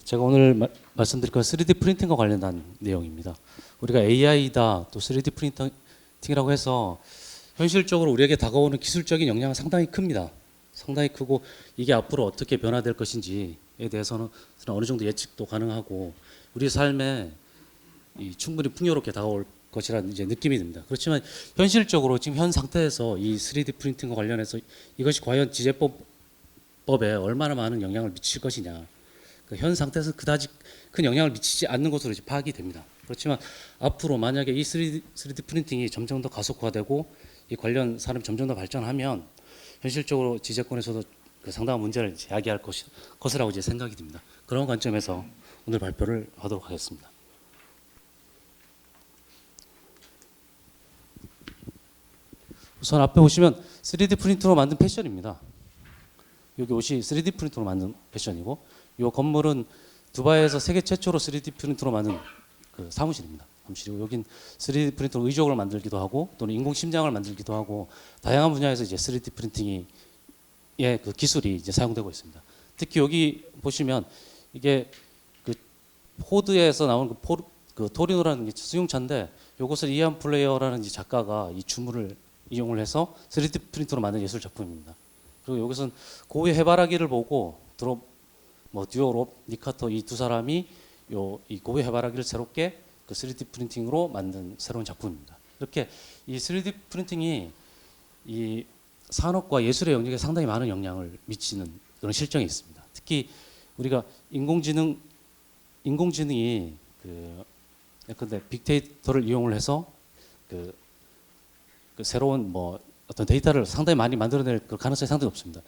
제가 오늘 말씀드릴 건 3D 프린팅과 관련한 내용입니다. 우리가 AI다 또 3D 프린팅이라고 해서 현실적으로 우리에게 다가오는 기술적인 영향은 상당히 큽니다. 상당히 크고 이게 앞으로 어떻게 변화될 것인지에 대해서는 어느 정도 예측도 가능하고 우리 삶에 충분히 풍요롭게 다가올 것이라는 이제 느낌이 듭니다. 그렇지만 현실적으로 지금 현 상태에서 이 3D 프린팅과 관련해서 이것이 과연 지제법에 얼마나 많은 영향을 미칠 것이냐, 현 상태에서 그다지 큰 영향을 미치지 않는 것으로 이제 파악이 됩니다. 그렇지만 앞으로 만약에 이 3D 프린팅이 점점 더 가속화되고 이 관련 산업이 점점 더 발전하면 현실적으로 지재권에서도 그 상당한 문제를 야기할 것이라고 이제 생각이 듭니다. 그런 관점에서 오늘 발표를 하도록 하겠습니다. 우선 앞에 보시면 3D 프린터로 만든 패션입니다. 여기 옷이 3D 프린터로 만든 패션이고, 이 건물은 두바이에서 세계 최초로 3D 프린터로 만든 그 사무실입니다. 사무실이고, 여긴 3D 프린터로 의족을 만들기도 하고 또는 인공 심장을 만들기도 하고 다양한 분야에서 이제 3D 프린팅이 그 기술이 이제 사용되고 있습니다. 특히 여기 보시면 이게 그 포드에서 나온 그 토리노라는 게 승용차인데, 이것을 이안 플레이어라는 작가가 이 주문을 이용을 해서 3D 프린터로 만든 예술 작품입니다. 그리고 여기서는 고위 해바라기를 보고 듀오롭, 니카토 이 두 사람이 이 고위 해바라기를 새롭게 그 3D 프린팅으로 만든 새로운 작품입니다. 이렇게 이 3D 프린팅이 이 산업과 예술의 영역에 상당히 많은 영향을 미치는 그런 실정이 있습니다. 특히 우리가 인공지능이 예컨대 빅데이터를 이용을 해서 그 새로운 어떤 데이터를 상당히 많이 만들어낼 가능성이 상당히 높습니다.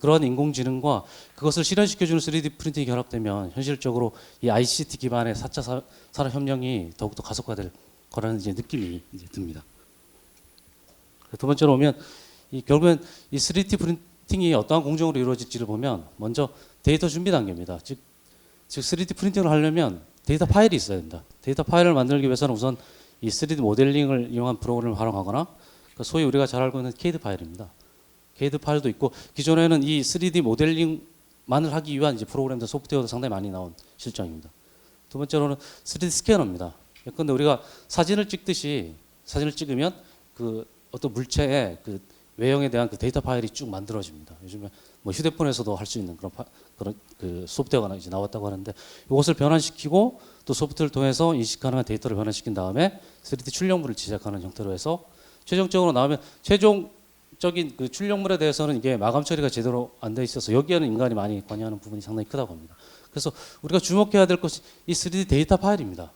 그러한 인공지능과 그것을 실현시켜주는 3D 프린팅이 결합되면 현실적으로 이 ICT 기반의 4차 산업혁명이 더욱더 가속화될 거라는 이제 느낌이 이제 듭니다. 두 번째로 보면 결국엔 이 3D 프린팅이 어떠한 공정으로 이루어질지를 보면 먼저 데이터 준비 단계입니다. 즉 3D 프린팅을 하려면 데이터 파일이 있어야 된다. 데이터 파일을 만들기 위해서는 우선 이 3D 모델링을 이용한 프로그램을 활용하거나 소위 우리가 잘 알고 있는 CAD 파일입니다. CAD 파일도 있고, 기존에는 이 3D 모델링만을 하기 위한 이제 프로그램들 소프트웨어도 상당히 많이 나온 실정입니다. 두 번째로는 3D 스캐너입니다. 예컨대 우리가 사진을 찍으면 그 어떤 물체의 그 외형에 대한 그 데이터 파일이 쭉 만들어집니다. 요즘에 휴대폰에서도 할 수 있는 그런 그 소프트웨어가 이제 나왔다고 하는데, 이것을 변환시키고 또 소프트웨어를 통해서 인식 가능한 데이터를 변환시킨 다음에 3D 출력물을 제작하는 형태로 해서 최종적으로 나오면 최종적인 그 출력물에 대해서는 이게 마감 처리가 제대로 안 돼 있어서 여기에는 인간이 많이 관여하는 부분이 상당히 크다고 합니다. 그래서 우리가 주목해야 될 것이 이 3D 데이터 파일입니다.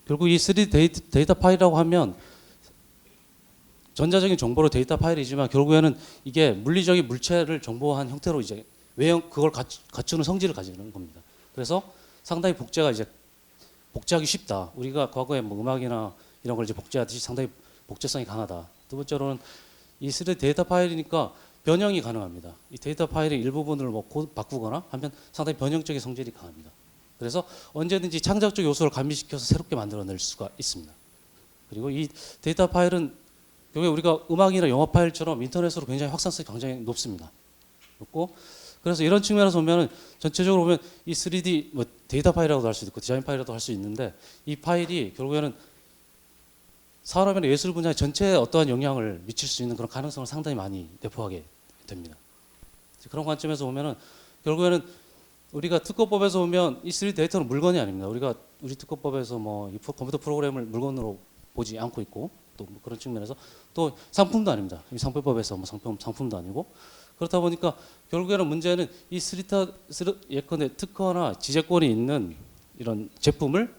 결국 이 3D 데이터 파일이라고 하면 전자적인 정보로 데이터 파일이지만 결국에는 이게 물리적인 물체를 정보한 형태로 이제 외형 그걸 갖추는 성질을 가지는 겁니다. 그래서 상당히 복제하기 쉽다. 우리가 과거에 음악이나 이런 걸 이제 복제하듯이 상당히 복제성이 강하다. 두 번째로는 이 3D 데이터 파일이니까 변형이 가능합니다. 이 데이터 파일의 일부분을 바꾸거나 하면 상당히 변형적인 성질이 강합니다. 그래서 언제든지 창작적 요소를 가미시켜서 새롭게 만들어낼 수가 있습니다. 그리고 이 데이터 파일은 결국에 우리가 음악이나 영화 파일처럼 인터넷으로 굉장히 확산성이 굉장히 높습니다. 높고, 그래서 이런 측면에서 보면 전체적으로 보면 이 3D 데이터 파일이라고도 할 수 있고 디자인 파일이라고도 할 수 있는데, 이 파일이 결국에는 산업이나 예술 분야 전체에 어떠한 영향을 미칠 수 있는 그런 가능성을 상당히 많이 내포하게 됩니다. 그런 관점에서 보면은 결국에는 우리가 특허법에서 보면 이 3D 데이터는 물건이 아닙니다. 우리 특허법에서 이 컴퓨터 프로그램을 물건으로 보지 않고 있고, 또 그런 측면에서 또 상품도 아닙니다. 이 상표법에서 상품도 아니고, 그렇다 보니까 결국에는 문제는 이 예컨대 특허나 지재권이 있는 이런 제품을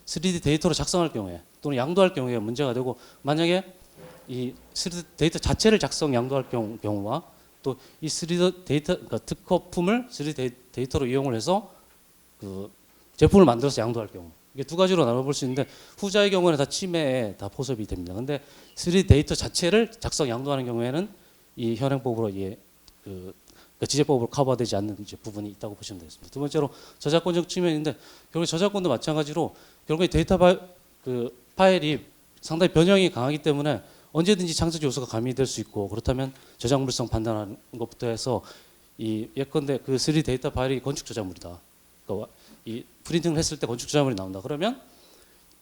3D 데이터로 작성할 경우에 또는 양도할 경우에 문제가 되고, 만약에 이 3D 데이터 자체를 양도할 경우와 또 이 3D 데이터 그러니까 특허품을 3D 데이터로 이용을 해서 그 제품을 만들어서 양도할 경우, 이게 두 가지로 나눠볼 수 있는데 후자의 경우는 다 침해에 다 포섭이 됩니다. 근데 3D 데이터 자체를 양도하는 경우에는 이 현행법으로 그 지재법으로 커버되지 않는 이제 부분이 있다고 보시면 되겠습니다. 두 번째로 저작권적 측면인데, 결국 저작권도 마찬가지로 결국에 데이터 파일이 상당히 변형이 강하기 때문에 언제든지 창작 요소가 가미될 수 있고, 그렇다면 저작물성 판단하는 것부터 해서 이 예컨대 그 3D 데이터 파일이 건축 저작물이다. 그러니까 이 프린팅을 했을 때 건축 저작물이 나온다. 그러면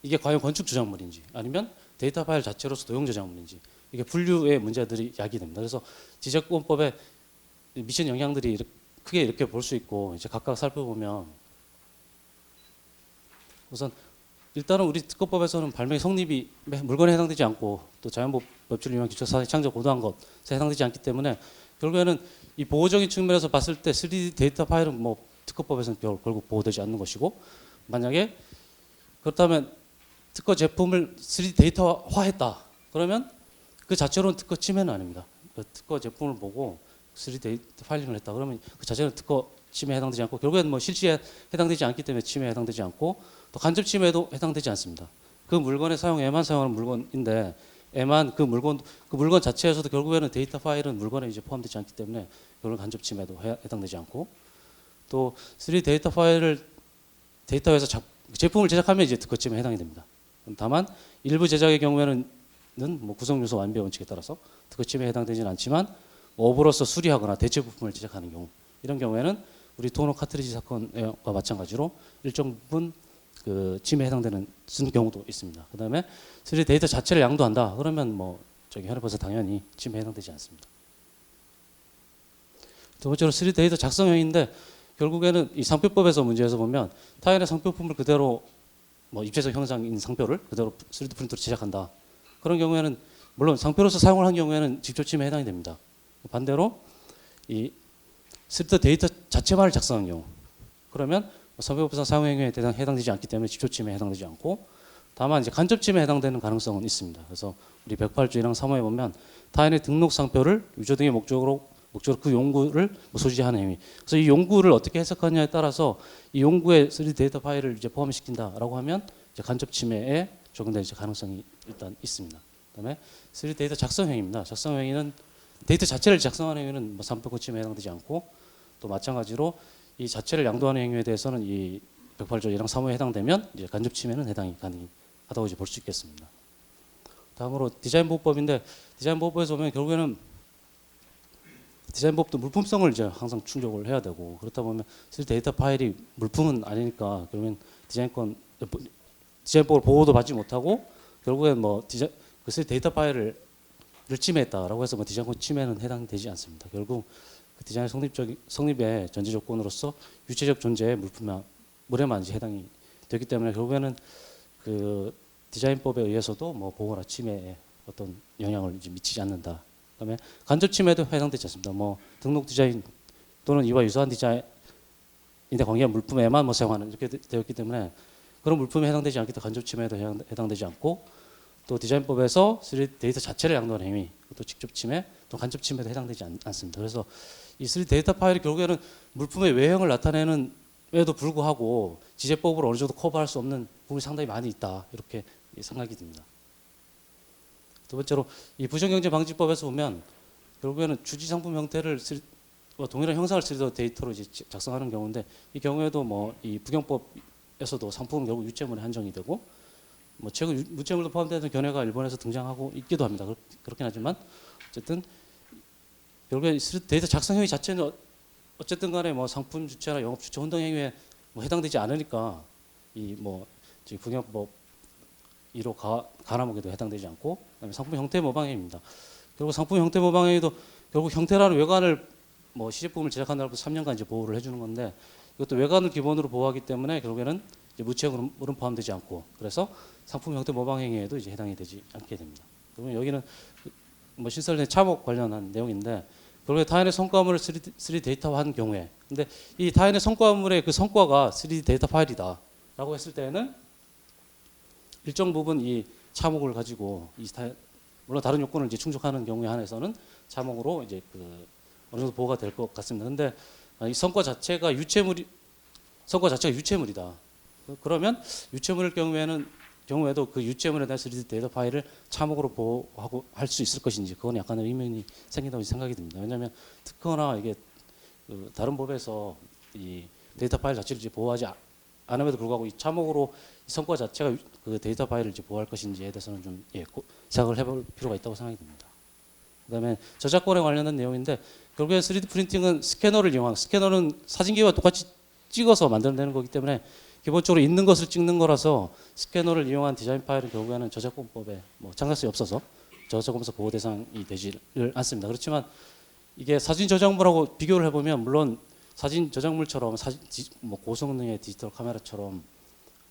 이게 과연 건축 저작물인지 아니면 데이터 파일 자체로서 도형 저작물인지 이게 분류의 문제들이 야기됩니다. 그래서 지적권법의 미친 영향들이 크게 이렇게 볼 수 있고 이제 각각 살펴보면 우선 일단은 우리 특허법에서는 발명의 성립이 물건에 해당되지 않고 또 자연보호 법칙을 위한 기초사회 창조 고도한 것에 해당되지 않기 때문에 결국에는 이 보호적인 측면에서 봤을 때 3D 데이터 파일은 뭐 특허법에서는 결국 보호되지 않는 것이고 만약에 그렇다면 특허 제품을 3D 데이터화했다 그러면 그 자체로는 특허 침해는 아닙니다. 그 특허 제품을 보고 3D 데이터 파일링을 했다 그러면 그 자체는 특허 침해에 해당되지 않고 결국에는 뭐 실시에 해당되지 않기 때문에 침해에 해당되지 않고 또 간접 침해에도 해당되지 않습니다. 그 물건의 사용에만 사용하는 물건인데 에만 그 물건 자체에서도 결국에는 데이터 파일은 물건에 이제 포함되지 않기 때문에 결국 간접 침해도 해당되지 않고 또 3D 데이터 파일을 데이터에서 제품을 제작하면 이제 특허 침해에 해당이 됩니다. 다만 일부 제작의 경우에는 뭐 구성 요소 완비 원칙에 따라서 특허 침해에 해당되지는 않지만 업으로서 수리하거나 대체 부품을 제작하는 경우 이런 경우에는 우리 토너 카트리지 사건과 마찬가지로 일정 부분 그 침해에 해당되는 경우도 있습니다. 그다음에 3D 데이터 자체를 양도한다. 그러면 뭐 저기 현업에서 당연히 침해에 해당되지 않습니다. 두 번째로 3D 데이터 작성형인데 결국에는 이 상표법에서 문제에서 보면 타인의 상표품을 그대로 뭐 입체적 형상인 상표를 그대로 3D 프린터로 제작한다. 그런 경우에는 물론 상표로서 사용을 한 경우에는 직접 침해에 해당이 됩니다. 반대로 이 3D 데이터 자체만을 작성한 경우 그러면 상표법상 사용 행위에 해당되지 않기 때문에 직접 침해에 해당되지 않고 다만 이제 간접 침해에 해당되는 가능성은 있습니다. 그래서 우리 108조 1항 3호에 보면 타인의 등록 상표를 유저 등의 목적으로 그 용구를 소지하는 행위. 그래서 이 용구를 어떻게 해석하느냐에 따라서 이 용구에 3D 데이터 파일을 이제 포함시킨다라고 하면 이제 간접 침해에 적용될 가능성이 일단 있습니다. 그다음에 3D 데이터 작성 행위입니다. 작성 행위는 데이터 자체를 작성하는 행위는 뭐 상표권 침해에 해당되지 않고 또 마찬가지로 이 자체를 양도하는 행위에 대해서는 이 108조 1항 3호에 해당되면 이제 간접 침해는 해당이 가능하다고 이제 볼 수 있겠습니다. 다음으로 디자인 보호법인데 디자인 보호법에서 보면 결국에는 디자인 보호법도 물품성을 이제 항상 충족을 해야 되고 그렇다 보면 3D 데이터 파일이 물품은 아니니까 결국엔 디자인법을 보호도 받지 못하고 결국엔 뭐 그 3D 데이터 파일을 침해했다라고 해서 뭐 디자인권 침해는 해당되지 않습니다. 결국 그 디자인 성립의 전제 조건으로서 유체적 존재의 물에만 이제 해당이 되기 때문에 결국에는 그 디자인법에 의해서도 뭐 보호나 침해에 어떤 영향을 이제 미치지 않는다. 그다음에 간접 침해도 해당되지 않습니다. 뭐 등록 디자인 또는 이와 유사한 디자인에 관계한 물품에만 뭐 사용하는 이렇게 되었기 때문에 그런 물품에 해당되지 않기 때문에 간접 침해에도 해당되지 않고 또 디자인법에서 3D 데이터 자체를 양도하는 행위, 또 직접 침해, 또 간접 침해도 해당되지 않습니다. 그래서 이 3D 데이터 파일이 결국에는 물품의 외형을 나타내는 에도 불구하고 지재법으로 어느 정도 커버할 수 없는 부분이 상당히 많이 있다 이렇게 생각이 듭니다. 두 번째로 이 부정경제방지법에서 보면 결국에는 주지상품 형태를 동일한 형상을 3D 데이터로 이제 작성하는 경우인데 이 경우에도 뭐 이 부경법에서도 상품은 결국 유체물에 한정이 되고 뭐 최근 무체물도 포함되는 견해가 일본에서 등장하고 있기도 합니다. 그렇긴 하지만 어쨌든 결국에 3D 데이터 작성 행위 자체는 어쨌든 간에 뭐 상품 주체나 영업 주체 혼동 행위에 뭐 해당되지 않으니까 이 뭐 부경법 1호 가람목에도 해당되지 않고 그다음에 상품 형태 모방 행위입니다. 결국 상품 형태 모방 행위도 결국 형태라는 외관을 뭐 시제품을 제작한 날부터 3년간 이제 보호를 해주는 건데 이것도 외관을 기본으로 보호하기 때문에 결국에는 이제 무체물은 포함되지 않고 그래서 상품 형태 모방 행위에도 이제 해당이 되지 않게 됩니다. 그러면 여기는 뭐 신설된 차목 관련한 내용인데 결국에 타인의 성과물을 3D 데이터화한 경우에 근데 이 타인의 성과물의 그 성과가 3D 데이터 파일이다라고 했을 때는 일정 부분 이 차목을 가지고 물론 다른 요건을 이제 충족하는 경우에 한해서는 차목으로 이제 그 어느 정도 보호가 될 것 같습니다. 근데 이 성과 자체가 유체물이다. 그러면 유체물일 경우에도 그 유체물에 대한 3D 데이터 파일을 차목으로 보호하고 할 수 있을 것인지 그건 약간의 의문이 생긴다고 생각이 듭니다. 왜냐하면 특허나 이게 그 다른 법에서 이 데이터 파일 자체를 이제 보호하지 않음에도 불구하고 이 차목으로 이 성과 자체가 그 데이터 파일을 이제 보호할 것인지에 대해서는 좀 생각을 해볼 필요가 있다고 생각이 듭니다. 그다음에 저작권에 관련된 내용인데 결국엔 3D 프린팅은 스캐너는 사진기와 똑같이 찍어서 만들어내는 거기 때문에 기본적으로 있는 것을 찍는 거라서 스캐너를 이용한 디자인 파일은 결국에는 저작권법에 뭐 창작성이 없어서 저작권에서 보호 대상이 되지를 않습니다. 그렇지만 이게 사진 저작물하고 비교를 해보면 물론 사진 저작물처럼 뭐 고성능의 디지털 카메라처럼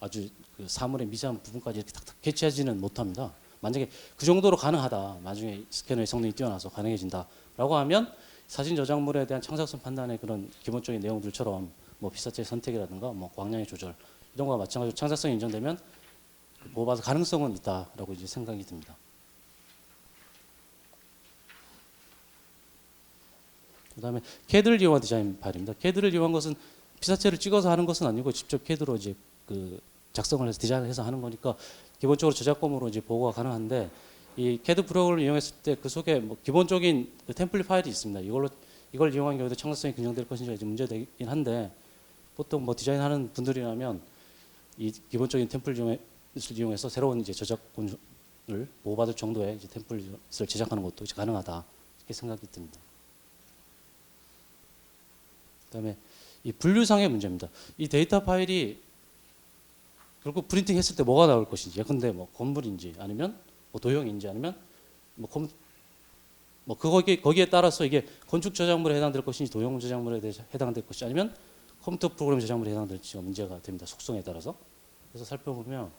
아주 그 사물의 미세한 부분까지 이렇게 탁탁 캐치하지는 못합니다. 만약에 그 정도로 가능하다, 나중에 스캐너의 성능이 뛰어나서 가능해진다라고 하면 사진 저작물에 대한 창작성 판단의 그런 기본적인 내용들처럼 뭐 피사체 선택이라든가 뭐 광량의 조절 이런 거와 마찬가지로 창작성이 인정되면 보호받을 가능성은 있다라고 이제 생각이 듭니다. 그다음에 CAD를 이용한 디자인 파일입니다. CAD를 이용한 것은 피사체를 찍어서 하는 것은 아니고 직접 CAD로 이제 그 작성을 해서 디자인을 해서 하는 거니까 기본적으로 저작권으로 이제 보호가 가능한데 이 CAD 프로그램을 이용했을 때 그 속에 뭐 기본적인 그 템플릿 파일이 있습니다. 이걸 이용한 경우에도 창작성이 긍정될 것인지가 이제 문제되긴 한데 보통 뭐 디자인하는 분들이라면 이 기본적인 템플릿을 이용해서 새로운 이제 저작권을 보호받을 정도의 이제 템플릿을 제작하는 것도 이제 가능하다 이렇게 생각이 듭니다. 그다음에 이 분류상의 문제입니다. 이 데이터 파일이 결국 프린팅 했을 때 뭐가 나올 것인지, 근데 뭐 건물인지 아니면 뭐 도형인지 아니면 뭐 거기에 따라서 이게 건축 저작물에 해당될 것인지 도형 저작물에 대해서 해당될 것인지 아니면 컴퓨터 프로그램 저작물에 해당될지가 문제가 됩니다. 속성에 따라서. 그래서 살펴보면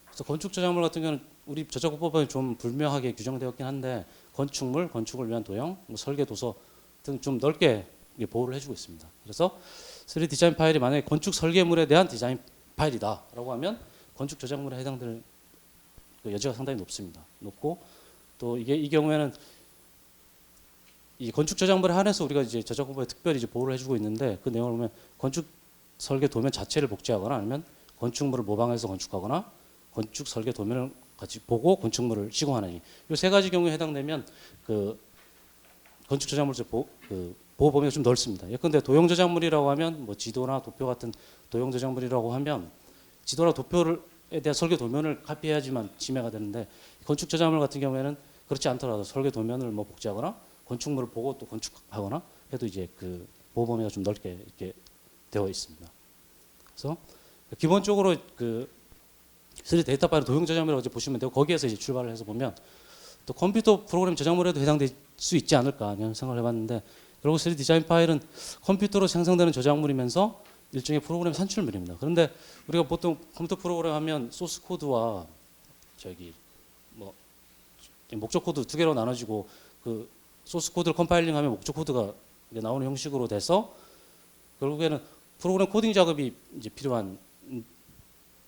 그래서 건축 저작물 같은 경우는 우리 저작권법에 좀 불명하게 규정되었긴 한데 건축을 위한 도형, 뭐 설계 도서 등 좀 넓게 보호를 해주고 있습니다. 그래서 3D 디자인 파일이 만약에 건축 설계물에 대한 디자인 파일이다라고 하면 건축 저작물에 해당될 그 여지가 상당히 높습니다. 높고 또 이 경우에는 이 건축 저작물에 한해서 우리가 이제 저작권법에 특별히 이제 보호를 해주고 있는데 그 내용을 보면 건축 설계 도면 자체를 복제하거나 아니면 건축물을 모방해서 건축하거나 건축 설계 도면을 같이 보고 건축물을 시공하는 이 세 가지 경우에 해당되면 그 건축 저작물의 보호 범위가 좀 넓습니다. 예컨대 도형 저작물이라고 하면 뭐 지도나 도표 같은 도형 저작물이라고 하면 지도나 도표에 대한 설계 도면을 카피해야지만 침해가 되는데 건축 저작물 같은 경우에는 그렇지 않더라도 설계 도면을 뭐 복제하거나 건축물을 보고 또 건축하거나 해도 이제 그 보호 범위가 좀 넓게 이렇게 되어 있습니다. 그래서 기본적으로 그 3D 데이터 파일 도형 저작물이라고 이제 보시면 되고 거기에서 이제 출발을 해서 보면 또 컴퓨터 프로그램 저작물에도 해당될 수 있지 않을까 이런 생각을 해봤는데 결국 3D 디자인 파일은 컴퓨터로 생성되는 저작물이면서 일종의 프로그램 산출물입니다. 그런데 우리가 보통 컴퓨터 프로그램 하면 소스 코드와 뭐 목적 코드 두 개로 나눠지고 그 소스 코드를 컴파일링하면 목적 코드가 나오는 형식으로 돼서 결국에는 프로그램 코딩 작업이 이제 필요한데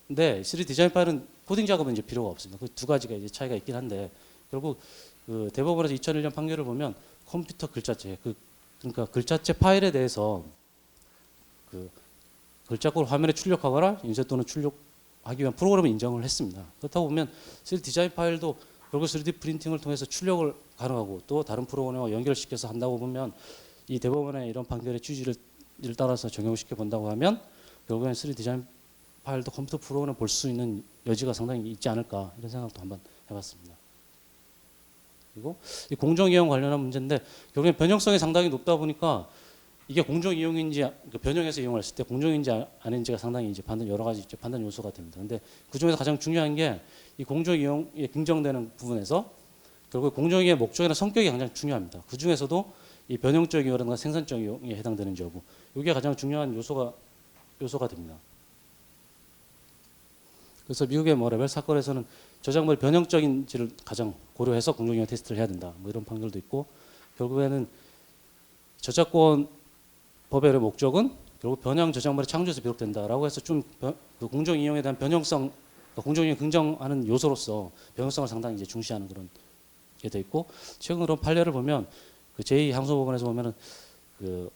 3D 디자인 파일은 코딩 작업은 이제 필요가 없습니다. 그 두 가지가 이제 차이가 있긴 한데 결국 그 대법원에서 2001년 판결을 보면 컴퓨터 글자체 그러니까 글자체 파일에 대해서 그 글자꼴 화면에 출력하거나 인쇄 또는 출력하기 위한 프로그램을 인정을 했습니다. 그렇다고 보면 3D 디자인 파일도 결국 3D 프린팅을 통해서 출력을 가능하고 또 다른 프로그램과 연결시켜서 한다고 보면 이 대법원의 이런 판결의 취지를 따라서 적용시켜 본다고 하면 결국엔 3D 디자인 파일도 컴퓨터 프로그램을 볼 수 있는 여지가 상당히 있지 않을까 이런 생각도 한번 해봤습니다. 그리고 이 공정 이용 관련한 문제인데 결국엔 변형성이 상당히 높다 보니까 이게 공정 이용인지 변형해서 이용했을 때 공정인지 아닌지가 상당히 이제 여러 가지 이제 판단 요소가 됩니다. 근데 그 중에서 가장 중요한 게 이 공정 이용에 긍정되는 부분에서 결국 공정 이용의 목적이나 성격이 가장 중요합니다. 그 중에서도 이 변형적 이용이라든가 생산적 이용에 해당되는지 여부 이게 가장 중요한 요소가 됩니다. 그래서 미국의 뭐 레벨 사건에서는 저작물 변형적인지를 가장 고려해서 공정 이용 테스트를 해야 된다. 뭐 이런 판결도 있고 결국에는 저작권 법의 목적은 결국 변형 저작물의 창조에서 비롯된다라고 해서 좀 그 공정 이용에 대한 변형성, 공정 이용 긍정하는 요소로서 변형성을 상당히 이제 중시하는 그런 게 돼 있고 최근 그런 판례를 보면 그 제2항소법원에서 보면은 그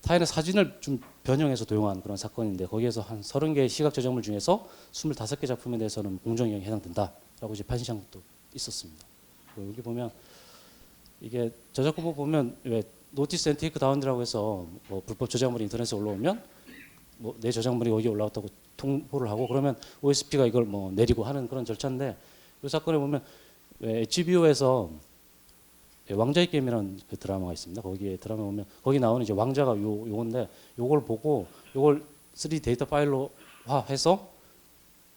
타인의 사진을 좀 변형해서 도용한 그런 사건인데 거기에서 한 30개의 시각 저작물 중에서 25개 작품에 대해서는 공정 이용에 해당된다라고 이제 판시한것도 있었습니다. 여기 보면 이게 저작권법 보면 왜 노티스 앤 테이크 다운이라고 해서 뭐 불법 저작물이 인터넷에 올라오면 뭐 내 저작물이 여기 올라왔다고 통보를 하고 그러면 OSP가 이걸 뭐 내리고 하는 그런 절차인데 이 사건에 보면 왜 HBO에서 왕자의 게임이라는 그 드라마가 있습니다. 거기에 드라마 보면 거기 나오는 이제 왕자가 요건데 요걸 보고 요걸 3D 데이터 파일로화해서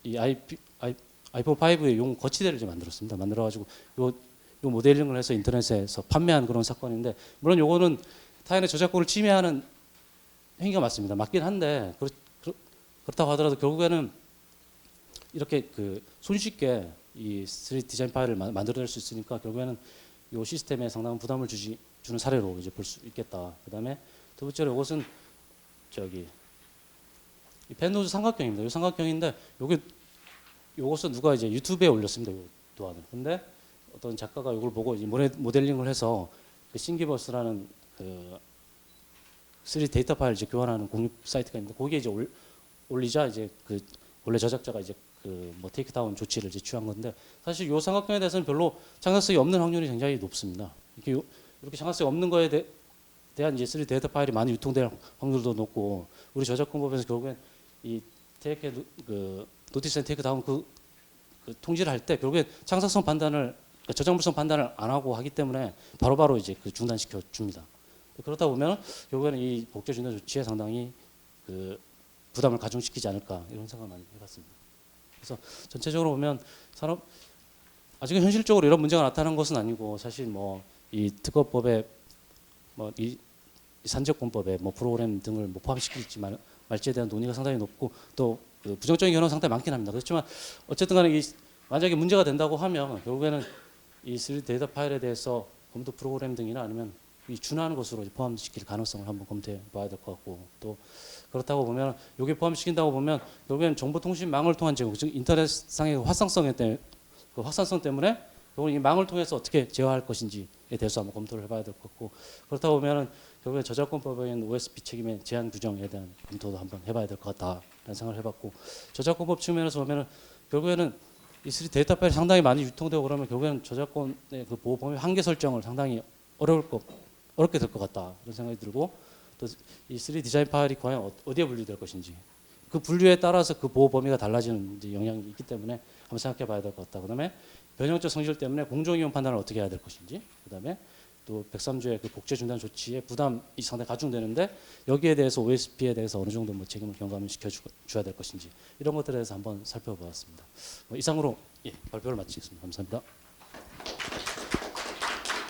이 아이폰 5의 용 거치대를 이제 만들었습니다. 만들어가지고 요 모델링을 해서 인터넷에서 판매한 그런 사건인데 물론 요거는 타인의 저작권을 침해하는 행위가 맞습니다. 맞긴 한데 그렇다고 하더라도 결국에는 이렇게 그 손쉽게 이 3D 디자인 파일을 만들어낼 수 있으니까 결국에는 이 시스템에 상당한 부담을 주는 사례로 이제 볼 수 있겠다. 그다음에 두 번째로 이것은 저기 이 펜노즈 삼각형입니다. 이 삼각형인데 요것은 누가 이제 유튜브에 올렸습니다. 요 또한은. 근데 어떤 작가가 이걸 보고 이제 모델링을 해서 그 싱기버스라는 그 3D 데이터 파일 이제 교환하는 공유 사이트가 있는데 거기에 이제 올리자 이제 그 원래 저작자가 이제 그 뭐 테이크다운 조치를 이제 취한 건데 사실 요 삼각형에 대해서는 별로 창작성이 없는 확률이 굉장히 높습니다. 이렇게 창작성이 없는 거에 대한 이제 3D 데이터 파일이 많이 유통될 확률도 높고 우리 저작권법에서 결국엔 이 그 노티스 앤 테이크다운 그 통지를 할 때 결국엔 창작성 판단을 저작물성 판단을 안 하고 하기 때문에 바로바로 이제 그 중단시켜 줍니다. 그렇다 보면 결국에는 이 복제 중단 조치에 상당히 그 부담을 가중시키지 않을까 이런 생각을 많이 해봤습니다. 그래서 전체적으로 보면 아직은 현실적으로 이런 문제가 나타나는 것은 아니고 사실 뭐 이 특허법에 뭐 이 산재권법에 뭐 프로그램 등을 뭐 포함시킬지 말지에 대한 논의가 상당히 높고 또 그 부정적인 경우는 상당히 많긴 합니다. 그렇지만 어쨌든 간에 만약에 문제가 된다고 하면 결국에는 이 3D 데이터 파일에 대해서 검토 프로그램 등이나 아니면 이 준하는 것으로 포함시킬 가능성을 한번 검토해 봐야 될 것 같고 또 그렇다고 보면 여기 포함시킨다고 보면 결국에는 정보통신망을 통한 제공, 즉 인터넷상의 확산성 때문에 결국 이 망을 통해서 어떻게 제어할 것인지에 대해서 한번 검토를 해봐야 될 것 같고 그렇다고 보면 결국에 저작권법인 OSP 책임의 제한 규정에 대한 검토도 한번 해봐야 될 것 같다라는 생각을 해봤고 저작권법 측면에서 보면은 결국에는 이 3D 데이터 파일이 상당히 많이 유통되고 그러면 결국에는 저작권의 그 보호 범위 한계 설정을 상당히 어렵게 될 것 같다 이런 생각이 들고 또 이 3D 디자인 파일이 과연 어디에 분류될 것인지 그 분류에 따라서 그 보호 범위가 달라지는 이제 영향이 있기 때문에 한번 생각해 봐야 될 것 같다. 그다음에 변형적 성질 때문에 공정이용 판단을 어떻게 해야 될 것인지 그다음에 또 103조의 그 복제 중단 조치에 부담이 상당히 가중되는데 여기에 대해서 OSP에 대해서 어느 정도 뭐 책임을 경감을 시켜줘야 될 것인지 이런 것들에 대해서 한번 살펴보았습니다. 이상으로 발표를 마치겠습니다. 감사합니다.